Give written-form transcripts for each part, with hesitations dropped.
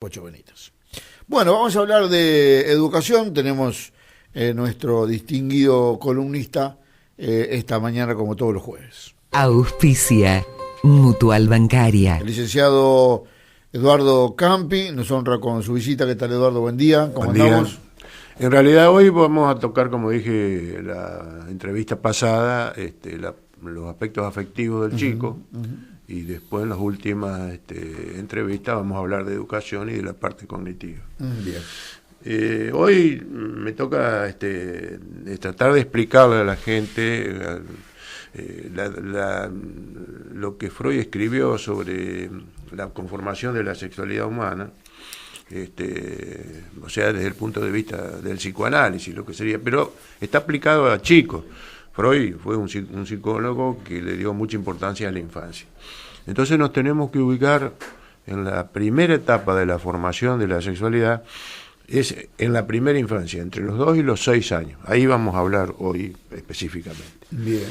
Pocho Benítez. Bueno, vamos a hablar de educación. Tenemos nuestro distinguido columnista esta mañana, como todos los jueves. Auspicia Mutual Bancaria. El licenciado Eduardo Campi nos honra con su visita. ¿Qué tal, Eduardo? Buen día. ¿Cómo andamos? En realidad hoy vamos a tocar, como dije en la entrevista pasada, los aspectos afectivos del chico, y después en las últimas entrevistas vamos a hablar de educación y de la parte cognitiva. Bien. Hoy me toca tratar de explicarle a la gente lo que Freud escribió sobre la conformación de la sexualidad humana, o sea, desde el punto de vista del psicoanálisis, lo que sería, pero está aplicado a chicos. Freud fue un psicólogo que le dio mucha importancia a la infancia. Entonces nos tenemos que ubicar en la primera etapa de la formación de la sexualidad, es en la primera infancia, entre los 2 y los 6 años. Ahí vamos a hablar hoy específicamente. Bien.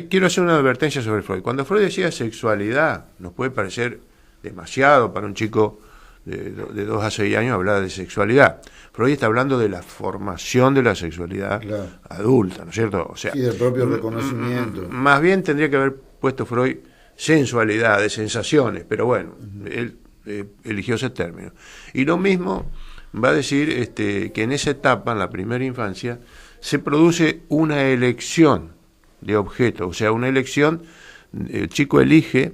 Quiero hacer una advertencia sobre Freud. Cuando Freud decía sexualidad, nos puede parecer demasiado para un chico de 2 a 6 años hablar de sexualidad. Freud está hablando de la formación de la sexualidad adulta, ¿no es cierto? O sea, y del propio reconocimiento. Más bien tendría que haber puesto Freud sensualidad, de sensaciones, pero bueno, él eligió ese término. Y lo mismo va a decir que en esa etapa, en la primera infancia, se produce una elección de objeto, o sea, una elección, el chico elige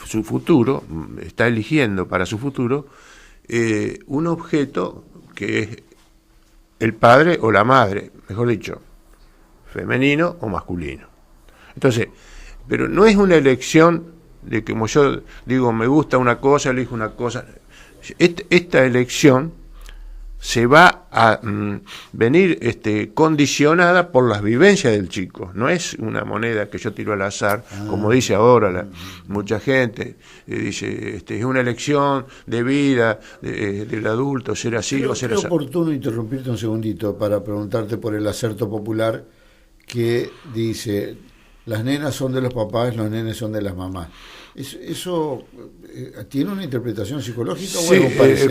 su futuro, está eligiendo para su futuro un objeto que es el padre o la madre, mejor dicho, femenino o masculino. Entonces, pero no es una elección de que, como yo digo, me gusta una cosa, elijo una cosa. Esta elección se va a venir condicionada por las vivencias del chico. No es una moneda que yo tiro al azar, como dice ahora mucha gente. Dice, es una elección de vida del adulto, ser así o ser así. Es oportuno interrumpirte un segundito para preguntarte por el acerto popular que dice: las nenas son de los papás, los nenes son de las mamás. ¿Eso tiene una interpretación psicológica? Sí,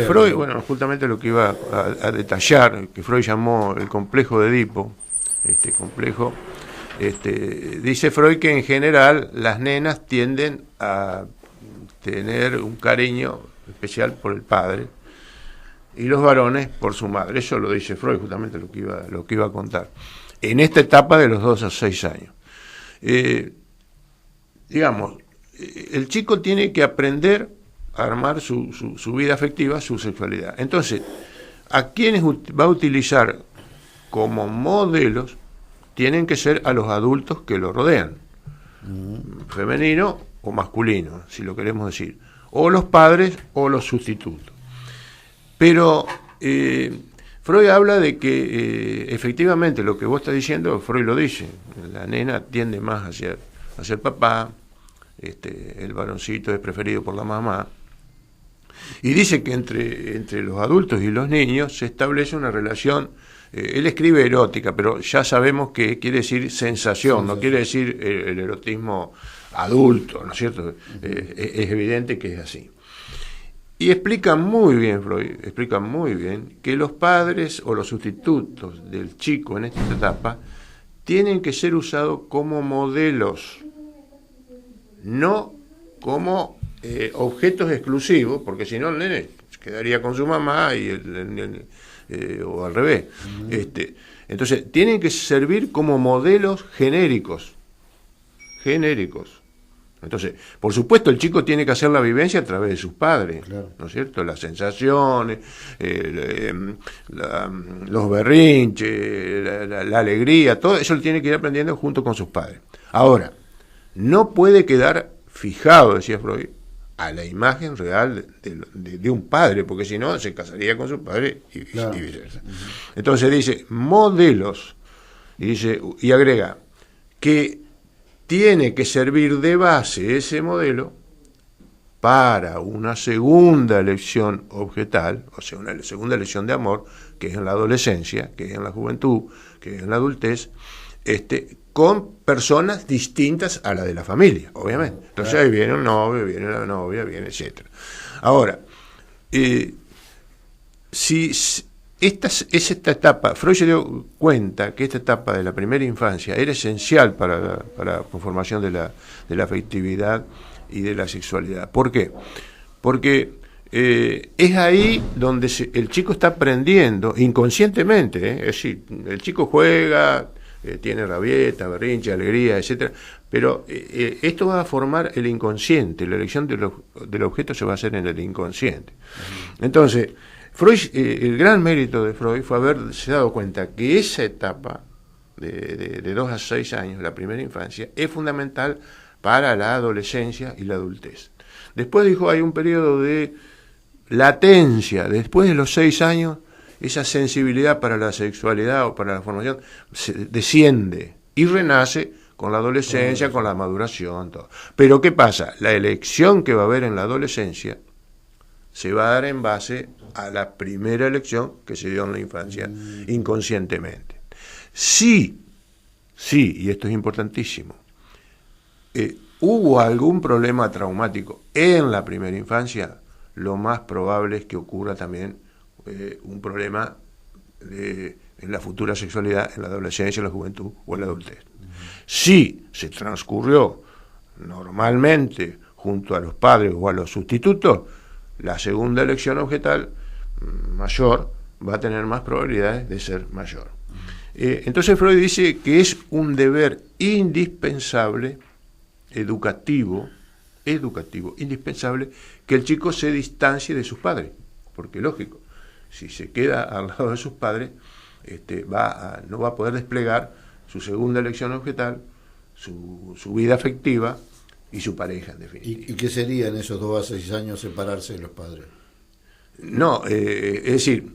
Freud, bueno, justamente lo que iba a detallar, que Freud llamó el complejo de Edipo, complejo, dice Freud que en general las nenas tienden a tener un cariño especial por el padre y los varones por su madre. Eso lo dice Freud, justamente lo que iba a contar. En esta etapa de los 2 a 6 años. Digamos, el chico tiene que aprender a armar su vida afectiva, su sexualidad. Entonces, a quienes va a utilizar como modelos tienen que ser a los adultos que lo rodean, femenino o masculino, si lo queremos decir, o los padres o los sustitutos. Pero Freud habla de que efectivamente lo que vos estás diciendo, Freud lo dice, la nena tiende más hacia el papá, el varoncito es preferido por la mamá, y dice que entre los adultos y los niños se establece una relación, él escribe erótica, pero ya sabemos que quiere decir sensación, no quiere decir el erotismo adulto, ¿no es cierto? Es evidente que es así. Y explica muy bien, Freud, explica muy bien que los padres o los sustitutos del chico en esta etapa tienen que ser usados como modelos, no como objetos exclusivos, porque si no el nene quedaría con su mamá y o al revés. Entonces, tienen que servir como modelos genéricos. Entonces, por supuesto, el chico tiene que hacer la vivencia a través de sus padres, claro, ¿no es cierto? Las sensaciones, los berrinches, la alegría, todo eso lo tiene que ir aprendiendo junto con sus padres. Ahora, no puede quedar fijado, decía Freud, a la imagen real de un padre, porque si no se casaría con su padre y viceversa. Entonces dice, modelos, y agrega, que tiene que servir de base ese modelo para una segunda elección objetal, o sea, una segunda elección de amor, que es en la adolescencia, que es en la juventud, que es en la adultez, con personas distintas a la de la familia, obviamente. Entonces ahí viene un novio, viene la novia, viene etcétera. Ahora, si esta etapa, Freud se dio cuenta que esta etapa de la primera infancia era esencial para la conformación de la afectividad y de la sexualidad. ¿Por qué? Porque es ahí donde el chico está aprendiendo inconscientemente, es decir, el chico juega, tiene rabieta, berrinche, alegría, etcétera, pero esto va a formar el inconsciente, la elección del objeto se va a hacer en el inconsciente. Entonces, Freud, el gran mérito de Freud fue haberse dado cuenta que esa etapa de 2 a 6 años, la primera infancia, es fundamental para la adolescencia y la adultez. Después dijo, hay un periodo de latencia, después de los 6 años, esa sensibilidad para la sexualidad o para la formación desciende y renace con la adolescencia, con la maduración, todo. Pero ¿qué pasa? La elección que va a haber en la adolescencia se va a dar en base a la primera elección que se dio en la infancia inconscientemente. Sí, y esto es importantísimo, hubo algún problema traumático en la primera infancia, lo más probable es que ocurra también un problema en la futura sexualidad, en la adolescencia, en la juventud o en la adultez. Si se transcurrió normalmente junto a los padres o a los sustitutos, la segunda elección objetal mayor va a tener más probabilidades de ser mayor. Entonces Freud dice que es un deber indispensable, educativo, indispensable, que el chico se distancie de sus padres, porque lógico, si se queda al lado de sus padres, no va a poder desplegar su segunda elección objetal, su vida afectiva y su pareja, en definitiva. ¿Y qué sería en esos 2 a 6 años separarse de los padres? No, es decir,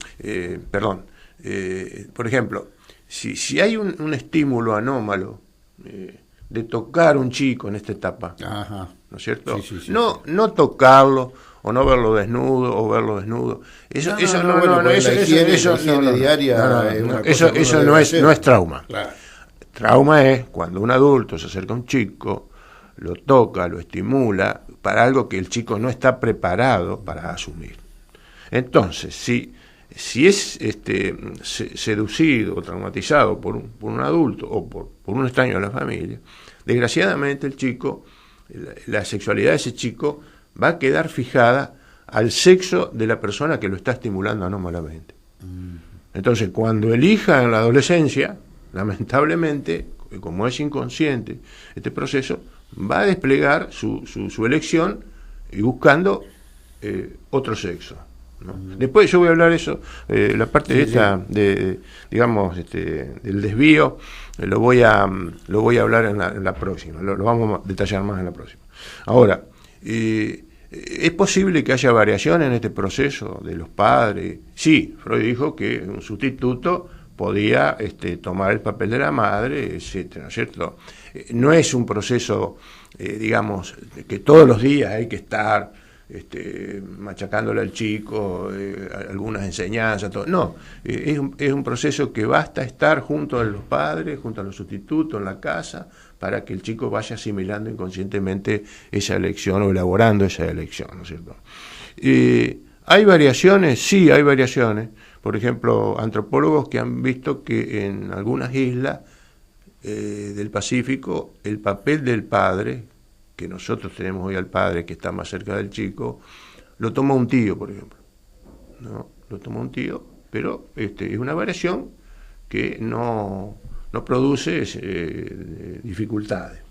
por ejemplo, si hay un estímulo anómalo de tocar a un chico en esta etapa, Ajá. ¿no es cierto? Sí. No tocarlo, o no verlo desnudo, o verlo desnudo. Eso no es trauma. Claro. Trauma es cuando un adulto se acerca a un chico, lo toca, lo estimula, para algo que el chico no está preparado para asumir. Entonces, si es seducido o traumatizado por un adulto o por un extraño de la familia, desgraciadamente el chico, la sexualidad de ese chico va a quedar fijada al sexo de la persona que lo está estimulando anómalamente. Entonces, cuando elija en la adolescencia, lamentablemente, como es inconsciente este proceso, va a desplegar su elección y buscando otro sexo, ¿no? Después yo voy a hablar eso, la parte del desvío, lo voy a hablar en la próxima, lo vamos a detallar más en la próxima. Ahora, ¿es posible que haya variación en este proceso de los padres? Sí, Freud dijo que un sustituto podía tomar el papel de la madre, etcétera, ¿no es cierto? No es un proceso, que todos los días hay que estar machacándole al chico, algunas enseñanzas, todo. No, es un proceso que basta estar junto a los padres, junto a los sustitutos en la casa, para que el chico vaya asimilando inconscientemente esa elección o elaborando esa elección, ¿no es cierto? ¿Hay variaciones? Sí, hay variaciones. Por ejemplo, antropólogos que han visto que en algunas islas del Pacífico el papel del padre, que nosotros tenemos hoy al padre que está más cerca del chico, lo toma un tío, por ejemplo. ¿No? Lo toma un tío, pero es una variación que no produce dificultades.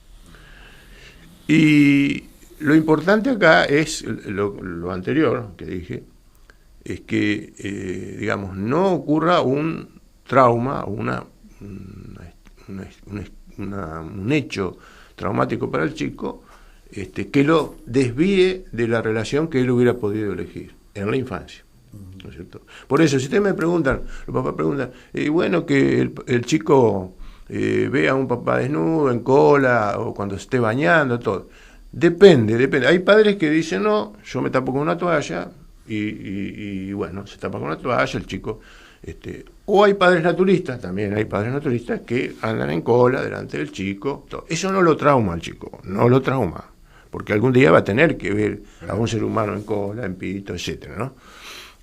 Y lo importante acá es lo anterior que dije, es que, no ocurra un trauma o un hecho traumático para el chico que lo desvíe de la relación que él hubiera podido elegir en la infancia, ¿no es cierto? Por eso, si ustedes me preguntan, los papás preguntan, que el chico vea a un papá desnudo, en cola, o cuando esté bañando, todo. Depende. Hay padres que dicen, no, yo me tapo con una toalla, y se tapa con una toalla, el chico O hay padres naturistas, también hay padres naturistas que andan en cola delante del chico. Eso no lo trauma al chico, no lo trauma, porque algún día va a tener que ver a un ser humano en cola, en pito, etcétera, ¿no?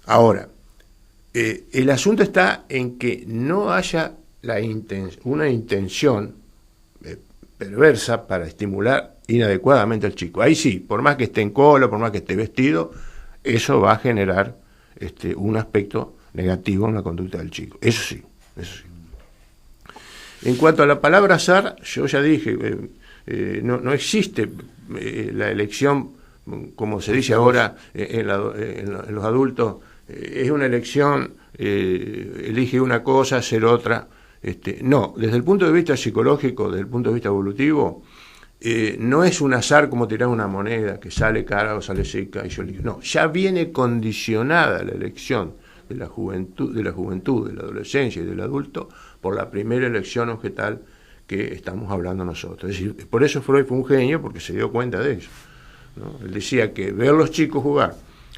Ahora, el asunto está en que no haya una intención perversa para estimular inadecuadamente al chico. Ahí sí, por más que esté en cola, por más que esté vestido, eso va a generar un aspecto negativo en la conducta del chico. Eso sí, eso sí. En cuanto a la palabra azar, yo ya dije, no existe la elección, como se dice ahora en los adultos, es una elección, elige una cosa, hacer otra. No, desde el punto de vista psicológico, desde el punto de vista evolutivo, no es un azar como tirar una moneda que sale cara o sale seca y yo elijo. No, ya viene condicionada la elección de la juventud, de la adolescencia y del adulto por la primera elección objetal que estamos hablando nosotros. Es decir, por eso Freud fue un genio, porque se dio cuenta de eso, ¿no? Él decía que ver los chicos jugar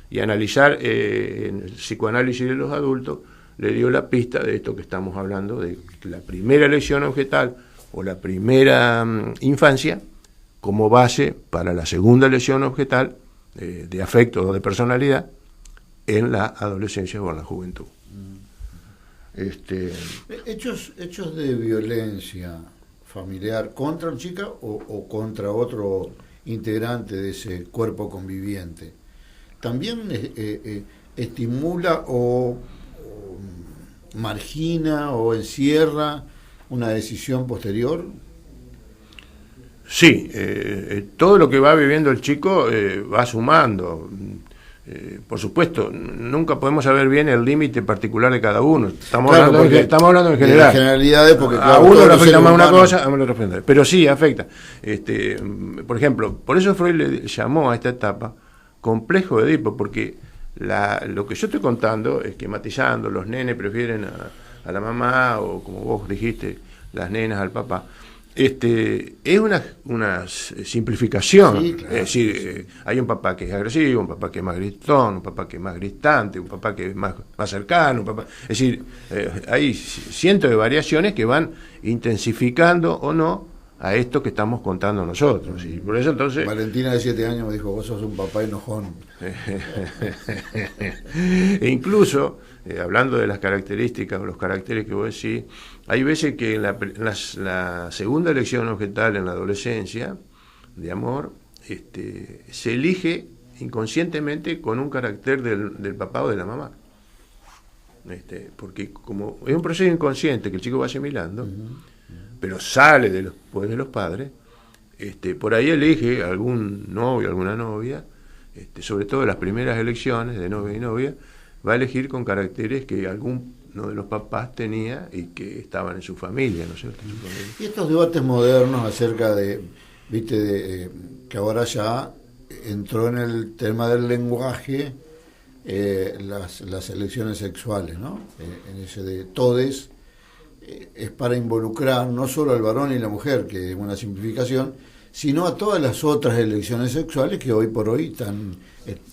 y analizar en el psicoanálisis de los adultos le dio la pista de esto que estamos hablando, de la primera elección objetal o la primera infancia como base para la segunda elección objetal de afecto o de personalidad en la adolescencia o en la juventud. Hechos de violencia familiar contra la chica o contra otro integrante de ese cuerpo conviviente, ¿también estimula o margina o encierra una decisión posterior? Sí, todo lo que va viviendo el chico va sumando. Por supuesto, nunca podemos saber bien el límite particular de cada uno. Estamos hablando en general. De generalidades, porque a uno le afecta más una cosa, a uno le afecta. Pero sí, afecta. Por ejemplo, por eso Freud le llamó a esta etapa complejo de Edipo, porque lo que yo estoy contando, esquematizando, los nenes prefieren a la mamá, o como vos dijiste, las nenas al papá. Es una simplificación. Sí, claro, es decir, hay un papá que es agresivo, un papá que es más gritón, un papá que es más gritante, un papá que es más cercano, es decir, hay cientos de variaciones que van intensificando o no a esto que estamos contando nosotros. Y por eso entonces... Valentina de 7 años me dijo, vos sos un papá enojón. E incluso, hablando de las características o los caracteres que vos decís, hay veces que en la segunda elección objetal en la adolescencia, de amor, se elige inconscientemente con un carácter del papá o de la mamá. Porque como es un proceso inconsciente que el chico va asimilando, pero sale de los padres, por ahí elige algún novio, alguna novia, sobre todo en las primeras elecciones de novia y novia, va a elegir con caracteres que alguno de los papás tenía y que estaban en su familia, ¿no es cierto? Y estos debates modernos acerca de, que ahora ya entró en el tema del lenguaje, las elecciones sexuales, ¿no? En ese de todes, es para involucrar no solo al varón y la mujer, que es una simplificación, sino a todas las otras elecciones sexuales que hoy por hoy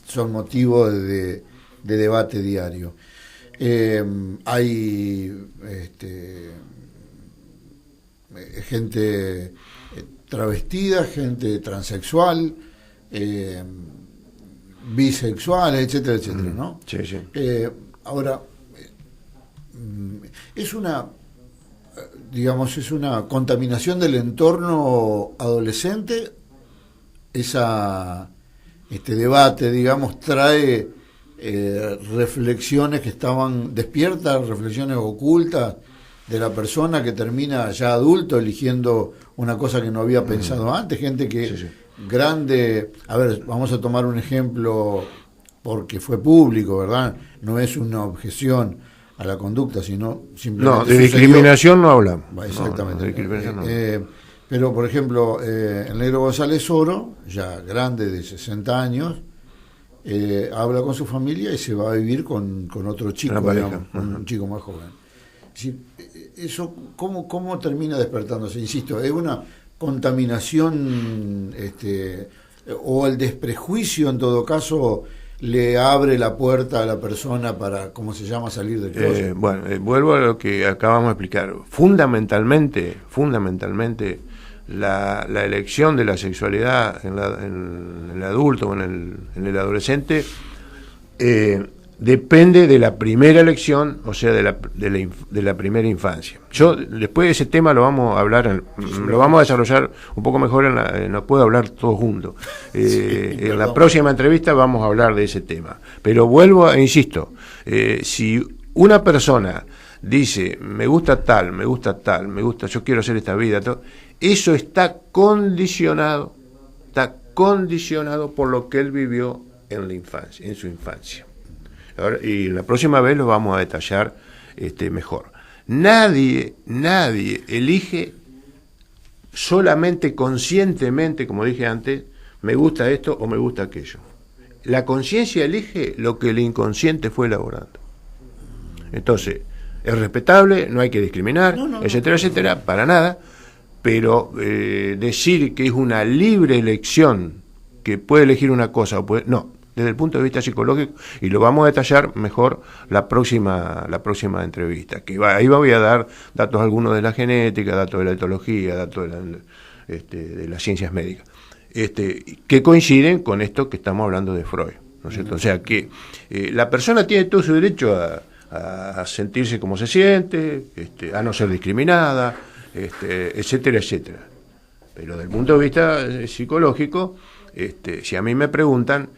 son motivo de debate diario. Hay gente travestida, gente transexual, bisexual, etcétera, etcétera, ¿no? Sí, sí. Ahora, es una contaminación del entorno adolescente. Este debate, trae reflexiones que estaban despiertas, reflexiones ocultas de la persona que termina ya adulto eligiendo una cosa que no había pensado antes, gente que grande, a ver, vamos a tomar un ejemplo porque fue público, ¿verdad? No es una objeción a la conducta, sino simplemente... No, de discriminación no hablamos. Exactamente. No, de discriminación no. Pero, por ejemplo, el negro González Oro, ya grande de 60 años, habla con su familia y se va a vivir con otro chico, un chico más joven. Es decir, eso, ¿cómo termina despertándose? Insisto, es una contaminación o el desprejuicio, en todo caso, le abre la puerta a la persona para, ¿cómo se llama?, salir del closet. Vuelvo a lo que acabamos de explicar. Fundamentalmente, la elección de la sexualidad en el adulto o en el adolescente depende de la primera elección, o sea, de la primera infancia. Después de ese tema lo vamos a hablar, lo vamos a desarrollar un poco mejor, no puedo hablar todo junto. En la próxima entrevista vamos a hablar de ese tema. Pero insisto, si una persona dice, me gusta tal, yo quiero hacer esta vida, eso está condicionado por lo que él vivió en la infancia, en su infancia. Ahora, y la próxima vez lo vamos a detallar mejor. Nadie elige solamente conscientemente, como dije antes, me gusta esto o me gusta aquello. La conciencia elige lo que el inconsciente fue elaborando. Entonces, es respetable, no hay que discriminar, etcétera, para nada, pero decir que es una libre elección, que puede elegir una cosa o puede... No, desde el punto de vista psicológico, y lo vamos a detallar mejor la próxima entrevista, que ahí voy a dar datos algunos de la genética, datos de la etología, datos de las ciencias médicas, que coinciden con esto que estamos hablando de Freud, ¿no es cierto? O sea que la persona tiene todo su derecho a sentirse como se siente, a no ser discriminada, etcétera. Pero desde el punto de vista psicológico, si a mí me preguntan,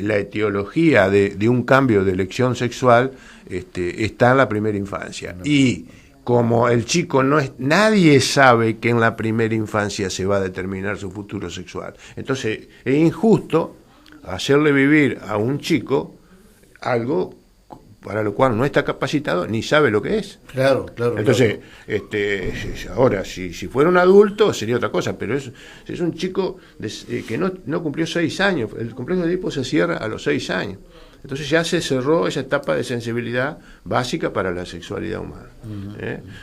la etiología de un cambio de elección sexual está en la primera infancia. Y como el chico nadie sabe que en la primera infancia se va a determinar su futuro sexual. Entonces es injusto hacerle vivir a un chico algo para lo cual no está capacitado ni sabe lo que es. Claro. Entonces, ahora, si fuera un adulto sería otra cosa, pero es un chico que no cumplió 6 años. El complejo de Edipo se cierra a los 6 años. Entonces ya se cerró esa etapa de sensibilidad básica para la sexualidad humana.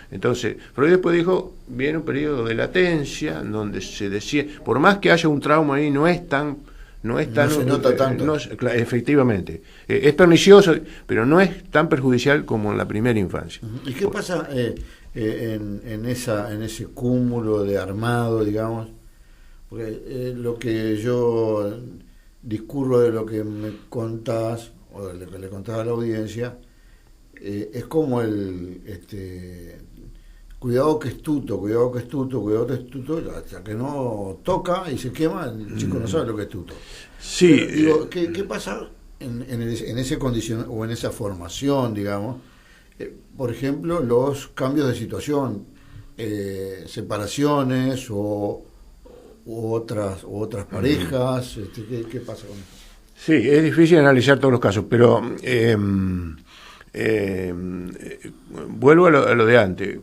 Entonces, Freud después dijo, viene un periodo de latencia, donde se decía, por más que haya un trauma ahí, no se nota tanto. Efectivamente. Es pernicioso, pero no es tan perjudicial como en la primera infancia. ¿Y qué pasa en ese cúmulo de armado, digamos? Porque lo que yo discurro de lo que me contás, o de lo que le contás a la audiencia, es como el cuidado que es tuto, hasta que no toca y se quema, el chico no sabe lo que es tuto. Sí. Pero, digo, ¿qué pasa en ese condición o en esa formación, digamos? Por ejemplo, los cambios de situación, separaciones u otras parejas, ¿qué pasa con eso? Sí, es difícil analizar todos los casos, pero vuelvo a lo de antes.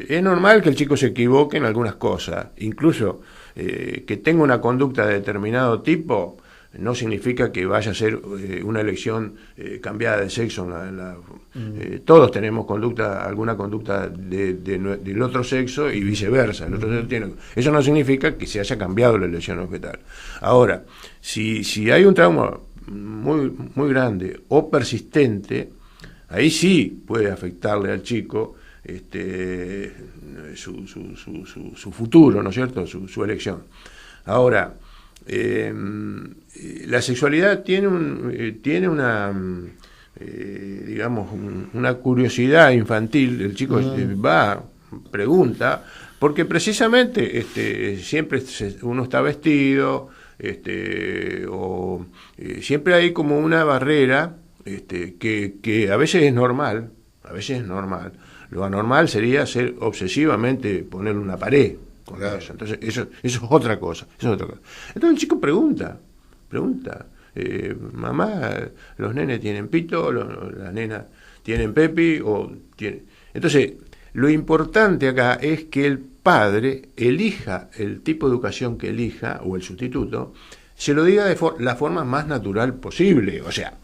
Es normal que el chico se equivoque en algunas cosas, incluso que tenga una conducta de determinado tipo no significa que vaya a ser una elección cambiada de sexo. Todos tenemos alguna conducta del otro sexo y viceversa. El otro sexo eso no significa que se haya cambiado la elección objetal. Ahora, si hay un trauma muy, muy grande o persistente, ahí sí puede afectarle al chico su futuro, ¿no es cierto?, su elección. Ahora, la sexualidad tiene una digamos una curiosidad infantil. El chico pregunta, porque precisamente siempre uno está vestido, o siempre hay como una barrera que a veces es normal. Lo anormal sería ser obsesivamente ponerle una pared. Claro. Entonces eso es otra cosa. Entonces el chico pregunta, mamá, los nenes tienen pito, las nenas tienen pepi, Entonces, lo importante acá es que el padre elija el tipo de educación que elija, o el sustituto, se lo diga de la forma más natural posible. O sea,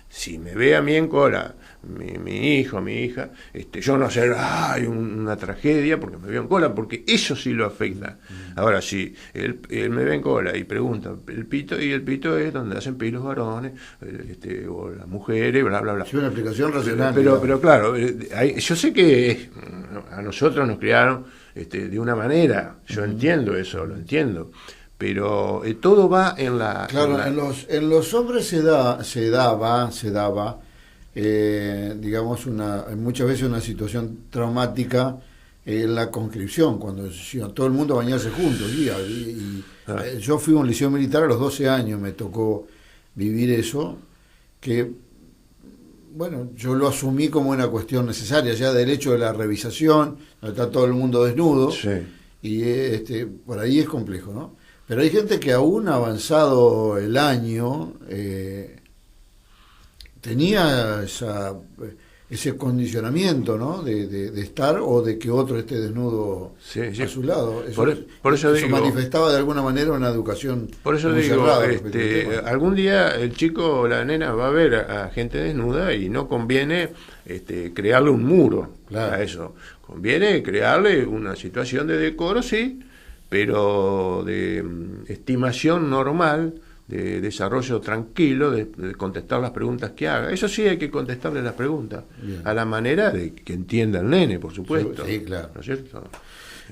si me ve a mí en cola mi hijo, mi hija, yo no hacer una tragedia porque me veo en cola, porque eso sí lo afecta. Ahora, si él me ve en cola y pregunta el pito, y el pito es donde hacen pis los varones, o las mujeres, bla, bla, bla. Es una explicación racional. Pero claro, yo sé que a nosotros nos criaron de una manera, yo entiendo eso, lo entiendo. Pero todo va en la... Claro, en los hombres se daba, digamos, muchas veces una situación traumática en la conscripción, cuando todo el mundo bañarse juntos. Yo fui a un liceo militar a los 12 años, me tocó vivir eso, que, bueno, yo lo asumí como una cuestión necesaria, ya del hecho de la revisación, donde está todo el mundo desnudo, sí. Y por ahí es complejo, ¿no? Pero hay gente que aún avanzado el año tenía ese condicionamiento, ¿no? De estar o de que otro esté desnudo a su lado. Por eso digo, manifestaba de alguna manera una educación. Por eso muy digo, cerrada, algún día el chico o la nena va a ver a gente desnuda y no conviene crearle un muro a eso. Conviene crearle una situación de decoro, sí, pero de estimación normal, de desarrollo tranquilo, de contestar las preguntas que haga. Eso sí, hay que contestarle las preguntas. Bien. A la manera de que entienda el nene, por supuesto. Sí, claro. ¿No es cierto?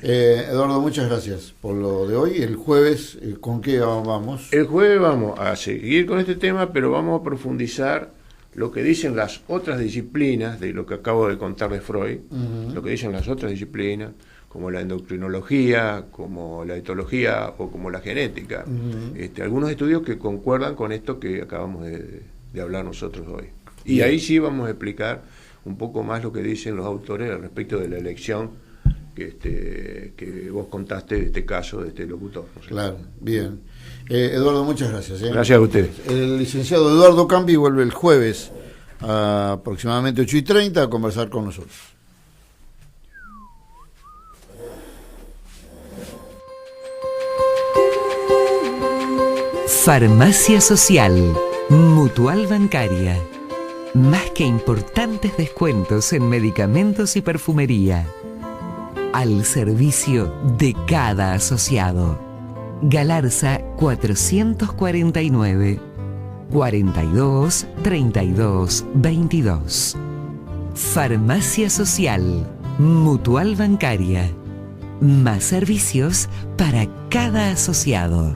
Eduardo, muchas gracias por lo de hoy. El jueves, ¿con qué vamos? El jueves vamos a seguir con este tema, pero vamos a profundizar lo que dicen las otras disciplinas, de lo que acabo de contar de Freud, lo que dicen las otras disciplinas, como la endocrinología, como la etología o como la genética. Algunos estudios que concuerdan con esto que acabamos de hablar nosotros hoy. Y ahí sí vamos a explicar un poco más lo que dicen los autores al respecto de la elección que vos contaste de este caso, de este locutor. ¿No sé? Claro, bien. Eduardo, muchas gracias. Gracias a ustedes. El licenciado Eduardo Campi vuelve el jueves a aproximadamente 8:30 a conversar con nosotros. Farmacia Social, Mutual Bancaria. Más que importantes descuentos en medicamentos y perfumería. Al servicio de cada asociado. Galarza 449 42 32 22. Farmacia Social, Mutual Bancaria. Más servicios para cada asociado.